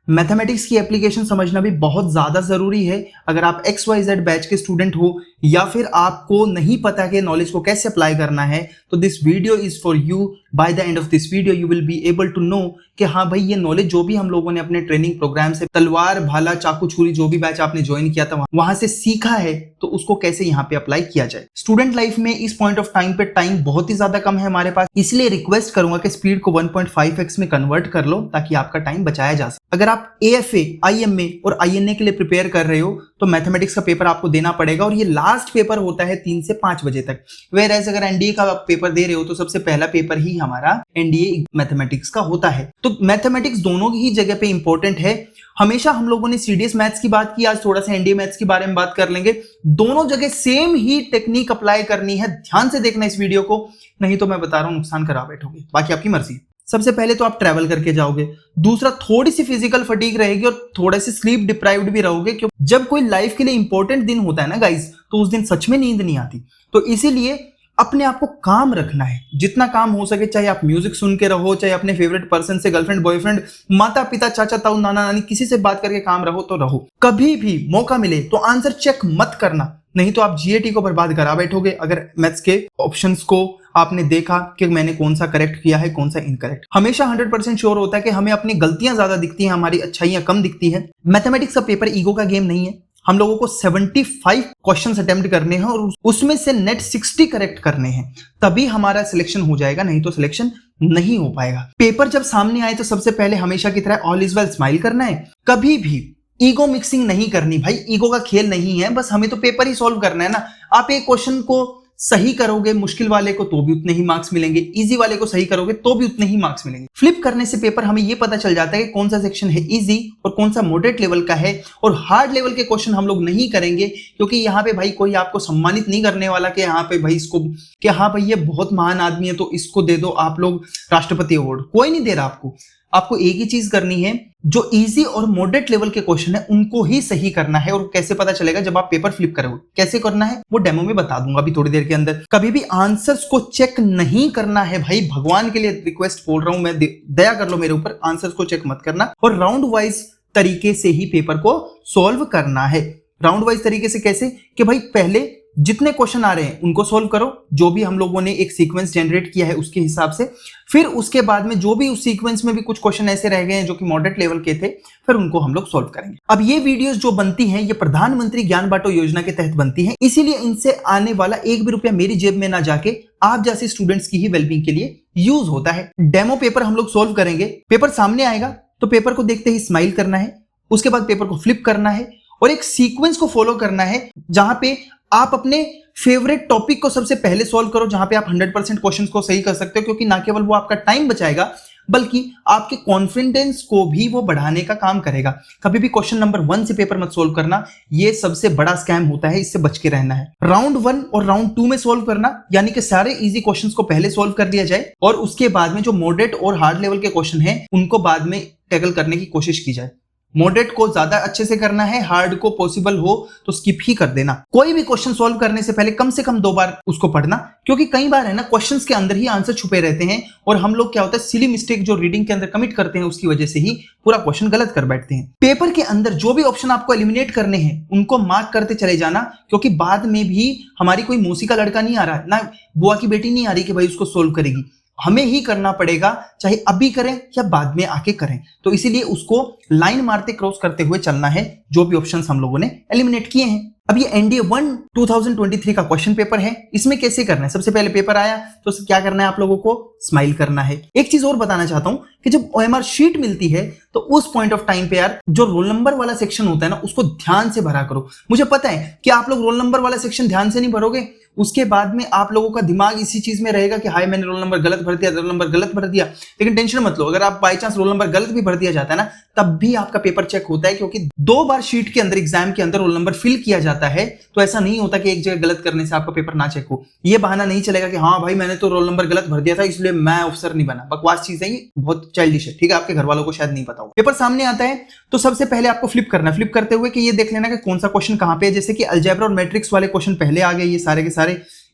Mathematics की application समझना भी बहुत ज़्यादा ज़रूरी है। अगर आप XYZ बैच के स्टूडेंट हो या फिर आपको नहीं पता कि नॉलेज को कैसे अप्लाई करना है, तो this video is for you. By the end of this video you will be able to know कि हाँ भाई, ये नॉलेज जो भी हम लोगों ने अपने ट्रेनिंग प्रोग्राम से तलवार भाला चाकू छुरी जो भी बैच आपने ज्वाइन किया था वहां से सीखा है, तो उसको कैसे यहाँ पे अप्लाई किया जाए। स्टूडेंट लाइफ में इस पॉइंट ऑफ टाइम पे टाइम बहुत ही ज्यादा कम है हमारे पास, इसलिए रिक्वेस्ट करूंगा कि स्पीड को 1.5x में कन्वर्ट कर लो ताकि आपका टाइम बचाया जा सके। अगर आप AFA, IMA और INA के लिए प्रिपेयर कर रहे हो तो मैथमेटिक्स का पेपर आपको देना पड़ेगा और ये लास्ट पेपर होता है 3 से 5 बजे तक। वेयरएज अगर NDA का पेपर दे रहे हो तो सबसे पहला पेपर ही हमारा NDA मैथमेटिक्स का होता है। तो मैथमेटिक्स दोनों ही जगह पे इंपॉर्टेंट है। हमेशा हम लोगों ने CDS मैथ्स की बात की, आज थोड़ा सा NDA मैथ्स के बारे में बात कर लेंगे। दोनों जगह सेम ही टेक्निक अप्लाई करनी है, ध्यान से देखना इस वीडियो को, नहीं तो मैं बता रहा हूं नुकसान करा बैठोगे, बाकी आपकी मर्जी। सबसे पहले तो आप ट्रैवल करके जाओगे, दूसरा थोड़ी सी फिजिकल फटीग रहेगी और थोड़े से स्लीप डिप्राइव्ड भी रहोगे, क्योंकि जब कोई लाइफ के लिए इंपॉर्टेंट दिन होता है ना गाइस, तो उस दिन सच में नींद नहीं आती। तो इसीलिए अपने आप को काम रखना है, जितना काम हो सके, चाहे आप म्यूजिक सुन के रहो, चाहे अपने फेवरेट पर्सन से, गर्लफ्रेंड बॉयफ्रेंड, माता पिता चाचा ताऊ नाना नानी किसी से बात करके काम रहो तो रहो। कभी भी मौका मिले तो आंसर चेक मत करना, नहीं तो आप GAT को बर्बाद करा बैठोगे। अगर मैथ्स के ऑप्शंस को आपने देखा कि मैंने कौन सा करेक्ट किया है कौन सा इनकरेक्ट, हमेशा 100% श्योर होता है कि हमें अपनी गलतियां ज्यादा दिखती हैं, हमारी अच्छाइयां कम दिखती है। मैथमेटिक्स का पेपर ईगो का गेम नहीं है। हम लोगों को 75 क्वेश्चंस अटेम्प्ट करने हैं और उसमें से नेट 60 करेक्ट करने हैं, तभी हमारा सिलेक्शन हो जाएगा, नहीं तो सिलेक्शन नहीं हो पाएगा। पेपर जब सामने आए तो सबसे पहले हमेशा की तरह ऑल इज वेल स्माइल करना है, कभी भी ईगो मिक्सिंग नहीं करनी। भाई ईगो का खेल नहीं है, बस हमें तो पेपर ही सॉल्व करना है ना। आप एक क्वेश्चन को सही करोगे मुश्किल वाले को तो भी उतने ही मार्क्स मिलेंगे, इजी वाले को सही करोगे तो भी उतने ही मार्क्स मिलेंगे। फ्लिप करने से पेपर हमें ये पता चल जाता है कि कौन सा सेक्शन है इजी और कौन सा मॉडरेट लेवल का है। और हार्ड लेवल के क्वेश्चन हम लोग नहीं करेंगे, क्योंकि यहाँ पे भाई कोई आपको सम्मानित नहीं करने वाला कि यहाँ पे भाई इसको, कि हाँ भाई ये बहुत महान आदमी है तो इसको दे दो आप लोग राष्ट्रपति अवार्ड, कोई नहीं दे रहा आपको। आपको एक ही चीज करनी है, जो इजी और मॉडरेट लेवल के क्वेश्चन है उनको ही सही करना है। और कैसे पता चलेगा? जब आप पेपर फ्लिप करोगे। कैसे करना है वो डेमो में बता दूंगा अभी थोड़ी देर के अंदर। कभी भी आंसर्स को चेक नहीं करना है भाई, भगवान के लिए रिक्वेस्ट बोल रहा हूं मैं, दया कर लो मेरे ऊपर, आंसर्स को चेक मत करना और राउंड वाइज तरीके से ही पेपर को सॉल्व करना है। राउंड वाइज तरीके से कैसे? कि भाई पहले जितने क्वेश्चन आ रहे हैं उनको सॉल्व करो, जो भी हम लोगों ने एक सीक्वेंस जनरेट किया है उसके हिसाब से। फिर उसके बाद में जो भी उस सीक्वेंस में भी कुछ क्वेश्चन ऐसे रह गए हैं जो कि मॉडरेट लेवल के थे, फिर उनको हम लोग सॉल्व करेंगे। अब ये वीडियोस जो बनती हैं ये प्रधानमंत्री ज्ञान बांटो योजना के तहत बनती हैं, इसीलिए इनसे आने वाला एक भी रुपया मेरी जेब में ना जाके आप जैसे स्टूडेंट्स की ही वेलबींग के लिए यूज होता है। डेमो पेपर हम लोग सॉल्व करेंगे। पेपर सामने आएगा तो पेपर को देखते ही स्माइल करना है, उसके बाद पेपर को फ्लिप करना है और एक सीक्वेंस को फॉलो करना है जहां पे आप अपने फेवरेट टॉपिक को सबसे पहले सॉल्व करो, जहां पे आप 100% क्वेश्चंस को सही कर सकते हो, क्योंकि ना केवल वो आपका टाइम बचाएगा बल्कि आपके कॉन्फिडेंस को भी वो बढ़ाने का काम करेगा। कभी भी क्वेश्चन नंबर 1 से पेपर मत सॉल्व करना, ये सबसे बड़ा स्कैम होता है, इससे बच के रहना है। राउंड 1 और राउंड 2 में सॉल्व करना, यानी कि सारे इजी क्वेश्चंस को पहले सॉल्व कर दिया जाए और उसके बाद में जो मॉडरेट और हार्ड लेवल के क्वेश्चन हैं उनको बाद में टैकल करने की कोशिश की जाए। मॉडरेट को ज्यादा अच्छे से करना है, हार्ड को पॉसिबल हो तो स्किप ही कर देना। कोई भी क्वेश्चन सॉल्व करने से पहले कम से कम 2 बार उसको पढ़ना, क्योंकि कई बार है ना क्वेश्चंस के अंदर ही आंसर छुपे रहते हैं और हम लोग क्या होता है सिली मिस्टेक जो रीडिंग के अंदर कमिट करते हैं उसकी वजह से ही पूरा क्वेश्चन गलत कर बैठते हैं। पेपर के अंदर जो भी ऑप्शन आपको एलिमिनेट करने हैं उनको मार्क करते चले जाना, क्योंकि बाद में भी हमारी कोई मौसी का लड़का नहीं आ रहा ना बुआ की बेटी नहीं आ रही कि भाई उसको सोल्व करेगी, हमें ही करना पड़ेगा, चाहे अभी करें या बाद में आके करें। तो इसीलिए उसको लाइन मारते क्रॉस करते हुए चलना है, जो भी ऑप्शंस हम लोगों ने एलिमिनेट किए हैं। अब ये NDA 1 2023 का क्वेश्चन पेपर है, इसमें कैसे करना है? सबसे पहले पेपर आया तो क्या करना है? आप लोगों को स्माइल करना है। एक चीज और बताना चाहता हूं कि जब OMR शीट मिलती है तो उस पॉइंट ऑफ टाइम पे यार जो रोल नंबर वाला सेक्शन होता है ना उसको ध्यान से भरा करो। मुझे पता है कि आप लोग रोल नंबर वाला सेक्शन ध्यान से नहीं भरोगे, उसके बाद में आप लोगों का दिमाग इसी चीज में रहेगा कि हाय मैंने रोल नंबर गलत भर दिया, रोल नंबर गलत भर दिया। लेकिन टेंशन मत लो, अगर आप बाई चांस रोल नंबर गलत भी भर दिया जाता है ना तब भी आपका पेपर चेक होता है, क्योंकि 2 बार शीट के अंदर एग्जाम के अंदर रोल नंबर फिल किया जाता है। तो ऐसा नहीं होता कि एक जगह गलत करने से आपका पेपर ना चेक हो। ये बहाना नहीं चलेगा कि हाँ भाई मैंने तो रोल नंबर गलत भर दिया था इसलिए मैं अफसर नहीं बना। बकवास चीज है ये, बहुत चाइल्डिश है, ठीक है? आपके घर वालों को शायद नहीं पता हो। पेपर सामने आता है तो सबसे पहले आपको फ्लिप करना है। फ्लिप करते हुए कि ये देख लेना कि कौन सा क्वेश्चन कहां पे है। जैसे कि अलजेब्रा और मैट्रिक्स वाले क्वेश्चन पहले आ गए, ये सारे के सारे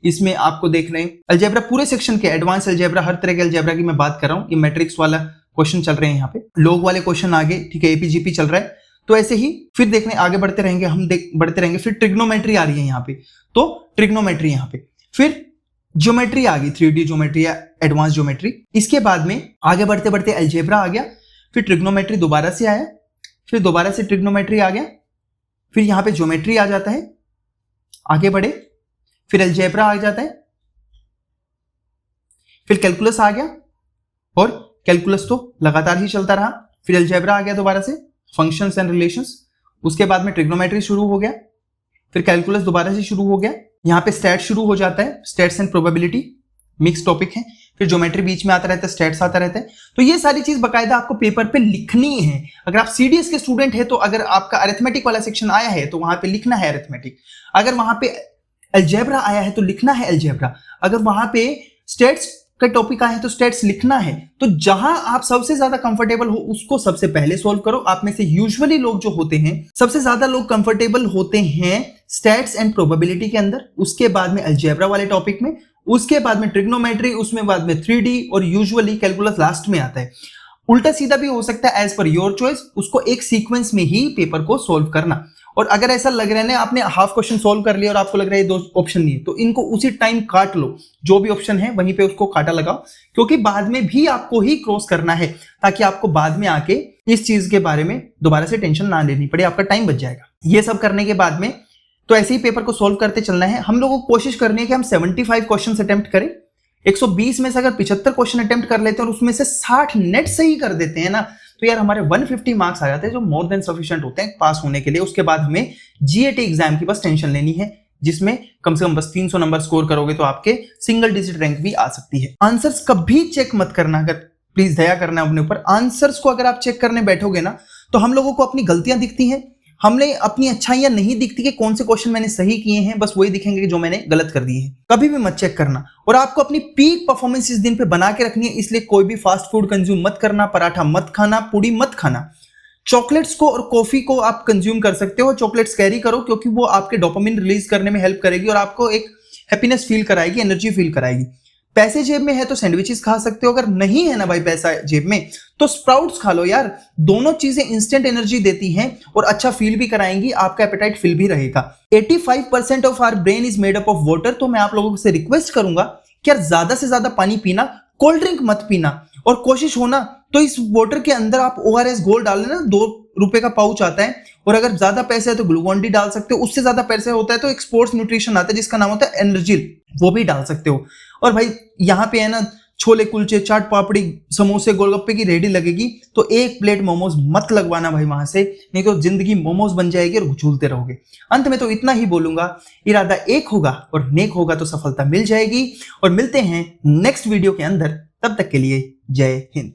इसमें आपको देख रहे हैं। अलजेब्रा पूरे सेक्शन के, एडवांस अलजेब्रा, हर तरह के अलजेब्रा की मैं बात कर रहा हूं। ये मैट्रिक्स वाला क्वेश्चन चल रहे हैं यहाँ पे, लोग वाले क्वेश्चन आगे, ठीक है, एपीजीपी चल रहा है। तो ऐसे ही फिर देखने आगे बढ़ते रहेंगे, हम बढ़ते रहेंगे। फिर ट्रिग्नोमेट्री आ रही है यहाँ पे, तो ट्रिग्नोमेट्री यहाँ पे, फिर ज्योमेट्री आ गई, 3D ज्योमेट्री या एडवांस ज्योमेट्री। इसके बाद में आगे बढ़ते बढ़ते अलजेब्रा आ गया, फिर ट्रिग्नोमेट्री दोबारा से आया, फिर दोबारा से ट्रिग्नोमेट्री आ गया, फिर यहाँ पे ज्योमेट्री आ जाता है, आगे बढ़े, फिर अलजेब्रा आ जाता है, फिर कैलकुलस आ गया, और कैलकुलस तो लगातार ही चलता रहा, फिर अलजेब्रा आ गया दोबारा से, फंक्शंस एंड रिलेशंस, उसके बाद में ट्रिग्नोमेट्री शुरू हो गया, फिर कैलकुलस दोबारा से शुरू हो गया, यहाँ पे स्टैट शुरू हो जाता है, stats and probability mix topic है, फिर ज्योमेट्री बीच में आता रहता है, स्टैट्स आता रहता है। तो ये सारी चीज बकायदा आपको पेपर पे लिखनी है। अगर आप सीडीएस के स्टूडेंट है तो अगर आपका अरिथमेटिक वाला सेक्शन आया है तो वहां पे लिखना है अरिथमेटिक, अगर वहां पे अलजेब्रा आया है तो लिखना है अलजेब्रा, अगर वहां पे स्टैट्स का टॉपिक आया है तो स्टैट्स लिखना है। तो जहां आप सबसे ज्यादा कंफर्टेबल हो उसको सबसे पहले सॉल्व करो। आप में से यूजुअली लोग जो होते हैं, सबसे ज्यादा लोग कंफर्टेबल होते हैं स्टैट्स एंड प्रोबेबिलिटी के अंदर, उसके बाद में अलजेब्रा वाले टॉपिक में, उसके बाद में ट्रिग्नोमेट्री, उसमें बाद में 3D, और यूजुअली कैलकुलस लास्ट में आता है। उल्टा सीधा भी हो सकता है, एज पर योर चॉइस, उसको एक सीक्वेंस में ही पेपर को सॉल्व करना। और अगर ऐसा लग रहा है ना आपने हाफ क्वेश्चन सॉल्व कर लिया और आपको लग रहा है ये 2 ऑप्शन नहीं है, तो इनको उसी टाइम काट लो, जो भी ऑप्शन है वहीं पे उसको काटा लगाओ, क्योंकि बाद में भी आपको ही क्रॉस करना है, ताकि आपको बाद में आके इस चीज के बारे में दोबारा से टेंशन ना लेनी पड़े, आपका टाइम बच जाएगा। ये सब करने के बाद में तो ऐसे ही पेपर को सॉल्व करते चलना है। हम लोगों को कोशिश करनी है कि हम 75 क्वेश्चन अटेम्प्ट करें। 120 में से अगर 75 क्वेश्चन अटेम्प्ट कर लेते हैं और उसमें से 60 नेट सही कर देते हैं ना, तो यार हमारे 150 मार्क्स आ जाते हैं, जो मोर देन सफिशिएंट होते हैं पास होने के लिए। उसके बाद हमें जीएटी एग्जाम की बस टेंशन लेनी है, जिसमें कम से कम बस 300 नंबर स्कोर करोगे तो आपके सिंगल डिजिट रैंक भी आ सकती है। आंसर्स कभी चेक मत करना, अगर प्लीज दया करना अपने ऊपर। आंसर्स को अगर आप चेक करने बैठोगे ना तो हम लोगों को अपनी गलतियां दिखती हैं, हमने अपनी अच्छाइयां नहीं दिखती कि कौन से क्वेश्चन मैंने सही किए हैं, बस वही दिखेंगे कि जो मैंने गलत कर दिए हैं। कभी भी मत चेक करना। और आपको अपनी पीक परफॉर्मेंस इस दिन पे बना के रखनी है, इसलिए कोई भी फास्ट फूड कंज्यूम मत करना, पराठा मत खाना, पूड़ी मत खाना। चॉकलेट्स को और कॉफी को आप कंज्यूम कर सकते हो, चॉकलेट्स कैरी करो, क्योंकि वो आपके डोपामिन रिलीज करने में हेल्प करेगी और आपको एक हैप्पीनेस फील कराएगी, एनर्जी फील कराएगी। पैसे जेब में है तो सैंडविचेस खा सकते हो, अगर नहीं है ना भाई पैसा जेब में तो स्प्राउट्स खा लो यार। दोनों चीजें इंस्टेंट एनर्जी देती हैं और अच्छा फील भी कराएंगी, आपका एपेटाइट फिल भी रहेगा। 85% of our brain is made up of water. तो मैं आप लोगों से रिक्वेस्ट करूंगा कि यार ज्यादा से ज्यादा पानी पीना, कोल्ड ड्रिंक मत पीना, और कोशिश होना तो इस वाटर के अंदर आप ORS गोल्ड डाल लेना, 2 रुपए का पाउच आता है, और अगर ज्यादा पैसे है तो ग्लूकॉन डी डाल सकते हो, उससे ज्यादा पैसे होता है तो एक स्पोर्ट्स न्यूट्रिशन आता है जिसका नाम होता है एनर्जिल, वो भी डाल सकते हो। और भाई यहाँ पे है ना छोले कुलचे, चाट पापड़ी, समोसे, गोलगप्पे की रेडी लगेगी, तो 1 प्लेट मोमोज मत लगवाना भाई वहां से, नहीं तो जिंदगी मोमोज बन जाएगी और झूलते रहोगे। अंत में तो इतना ही बोलूंगा, इरादा एक होगा और नेक होगा तो सफलता मिल जाएगी। और मिलते हैं नेक्स्ट वीडियो के अंदर, तब तक के लिए जय हिंद।